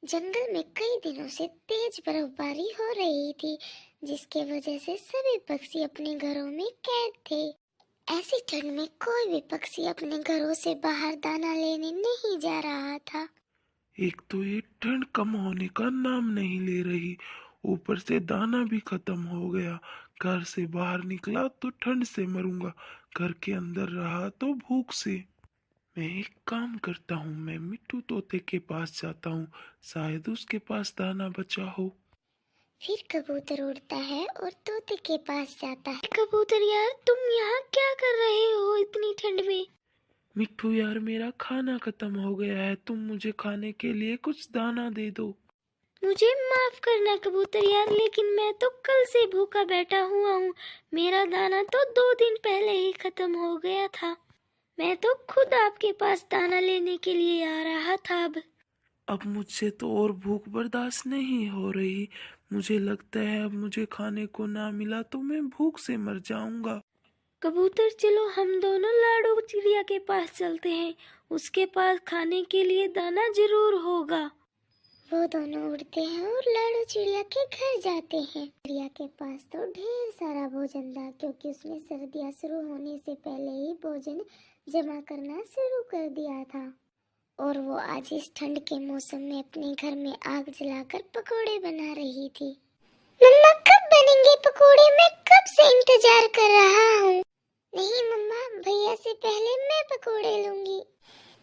जंगल में कई दिनों से तेज बर्फबारी हो रही थी, जिसके वजह से सभी पक्षी अपने घरों में कैद थे। ऐसी ठंड में कोई भी पक्षी अपने घरों से बाहर दाना लेने नहीं जा रहा था। एक तो ये ठंड कम होने का नाम नहीं ले रही, ऊपर से दाना भी खत्म हो गया। घर से बाहर निकला तो ठंड से मरूंगा, घर के अंदर रहा तो भूख से। मैं एक काम करता हूँ, मैं मिट्टू तोते के पास जाता हूँ, शायद उसके पास दाना बचा हो। फिर कबूतर उड़ता है और तोते के पास जाता है। कबूतर यार, तुम यहाँ क्या कर रहे हो इतनी ठंड में? मिट्टू यार, मेरा खाना खत्म हो गया है, तुम मुझे खाने के लिए कुछ दाना दे दो। मुझे माफ करना कबूतर यार, लेकिन मैं तो कल से भूखा बैठा हुआ हूँ। मेरा दाना तो 2 दिन पहले ही खत्म हो गया था। मैं तो खुद आपके पास दाना लेने के लिए आ रहा था। अब मुझसे तो और भूख बर्दाश्त नहीं हो रही। मुझे लगता है अब मुझे खाने को ना मिला तो मैं भूख से मर जाऊंगा। कबूतर चलो हम दोनों लाडो चिड़िया के पास चलते हैं, उसके पास खाने के लिए दाना जरूर होगा। वो दोनों उड़ते हैं और लाडो चिड़िया के घर जाते हैं। चिड़िया के पास तो ढेर सारा भोजन था, क्योंकि उसने सर्दियाँ शुरू होने से पहले ही भोजन जमा करना शुरू कर दिया था। और वो आज इस ठंड के मौसम में अपने घर में आग जलाकर पकोड़े बना रही थी। मम्मा कब बनेंगे पकोड़े? मैं कब से इंतजार कर रहा हूँ। नहीं मम्मा, भैया से पहले मैं पकोड़े लूंगी।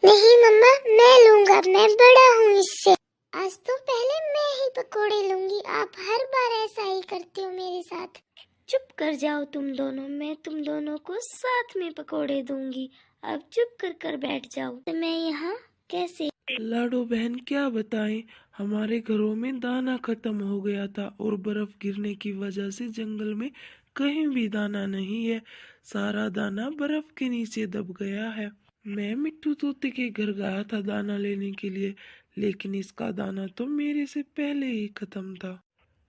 नहीं मम्मा, मैं लूंगा, मैं बड़ा हूँ इससे। आज तो पहले मैं ही पकोड़े लूंगी, आप हर बार ऐसा ही करते हो मेरे साथ। चुप कर जाओ तुम दोनों, मैं तुम दोनों को साथ में पकोड़े दूंगी। अब चुप कर बैठ जाओ। तो मैं यहाँ कैसे? लाडो बहन, क्या बताएं, हमारे घरों में दाना खत्म हो गया था और बर्फ गिरने की वजह से जंगल में कहीं भी दाना नहीं है। सारा दाना बर्फ के नीचे दब गया है। मैं मिट्टू तोते के घर गया था दाना लेने के लिए, लेकिन इसका दाना तो मेरे से पहले ही खत्म था।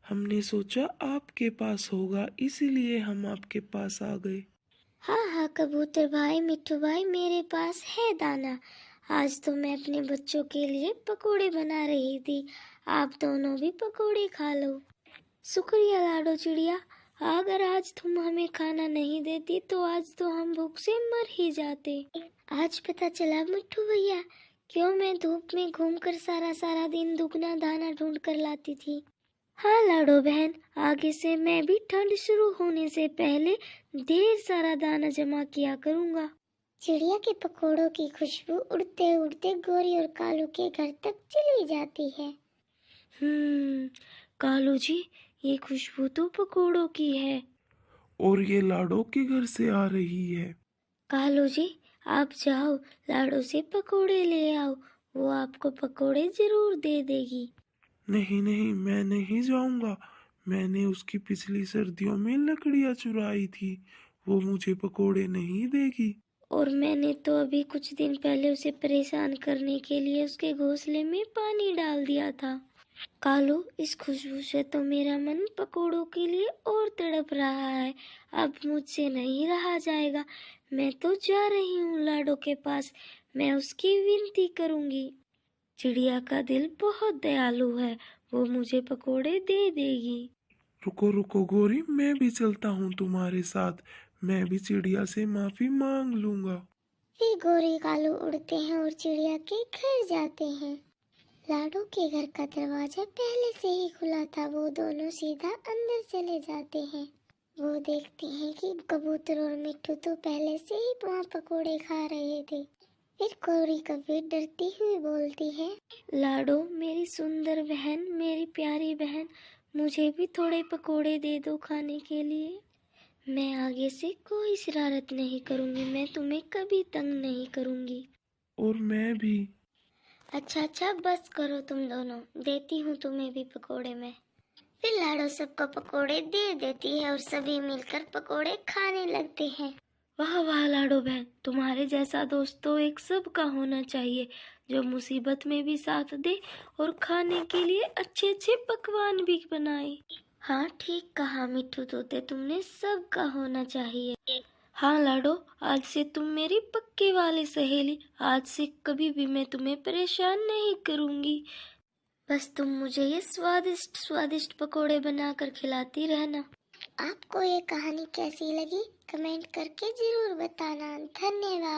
हमने सोचा आपके पास होगा, इसीलिए हम आपके पास आ गए। हाँ हाँ कबूतर भाई, मिट्टू भाई, मेरे पास है दाना। आज तो मैं अपने बच्चों के लिए पकोड़े बना रही थी, आप दोनों भी पकोड़े खा लो। शुक्रिया लाडो चिड़िया, अगर आज तुम हमें खाना नहीं देती तो आज तो हम भूख से मर ही जाते। आज पता चला मिट्टू भैया, क्यों मैं धूप में घूमकर सारा सारा दिन दुगना दाना ढूंढ कर लाती थी। हाँ लाडो बहन, आगे से मैं भी ठंड शुरू होने से पहले ढेर सारा दाना जमा किया करूँगा। चिड़िया के पकोड़ों की खुशबू उड़ते उड़ते गोरी और कालू के घर तक चली जाती है। कालू जी, ये खुशबू तो पकोड़ों की है। और ये लाडो के घर से आ रही है। कालू जी, आप जाओ लाडो से पकोड़े ले आओ, वो आपको पकोड़े जरूर दे देगी। नहीं नहीं, मैं नहीं जाऊंगा। मैंने उसकी पिछली सर्दियों में लकड़ियां चुराई थी, वो मुझे पकोड़े नहीं देगी। और मैंने तो अभी कुछ दिन पहले उसे परेशान करने के लिए उसके घोंसले में पानी डाल दिया था। कालू, इस खुशबू से तो मेरा मन पकोड़ों के लिए और तड़प रहा है। अब मुझसे नहीं रहा जाएगा, मैं तो जा रही हूँ लाडो के पास, मैं उसकी विनती करूँगी। चिड़िया का दिल बहुत दयालु है, वो मुझे पकोड़े दे देगी। रुको रुको गोरी, मैं भी चलता हूँ तुम्हारे साथ। मैं भी चिड़िया से माफी मांग लूंगा। फिर गोरी कालू उड़ते हैं और चिड़िया के घर जाते हैं। लाडो के घर का दरवाजा पहले से ही खुला था, वो दोनों सीधा अंदर चले जाते हैं। वो देखते हैं कि कबूतर और मिट्टू तो पहले से ही वहाँ पकोड़े खा रहे थे। फिर गौरी कभी डरती हुई बोलती है, लाडो मेरी सुंदर बहन, मेरी प्यारी बहन, मुझे भी थोड़े पकोड़े दे दो खाने के लिए। मैं आगे से कोई शरारत नहीं करूँगी, मैं तुम्हें कभी तंग नहीं करूँगी। और मैं भी। अच्छा अच्छा, बस करो तुम दोनों, देती हूँ तुम्हें भी पकोड़े मैं। फिर लाडो सबको पकोड़े दे देती है और सभी मिलकर पकोड़े खाने लगते हैं। वाह वाह लाडो बहन, तुम्हारे जैसा दोस्त तो एक सबका होना चाहिए, जो मुसीबत में भी साथ दे और खाने के लिए अच्छे अच्छे पकवान भी बनाए। हाँ ठीक कहा मिट्टू तोते, तुमने सबका होना चाहिए। हाँ लाडो, आज से तुम मेरी पक्के वाली सहेली, आज से कभी भी मैं तुम्हें परेशान नहीं करूँगी। बस तुम मुझे ये स्वादिष्ट स्वादिष्ट पकोड़े बनाकर खिलाती रहना। आपको ये कहानी कैसी लगी कमेंट करके जरूर बताना। धन्यवाद।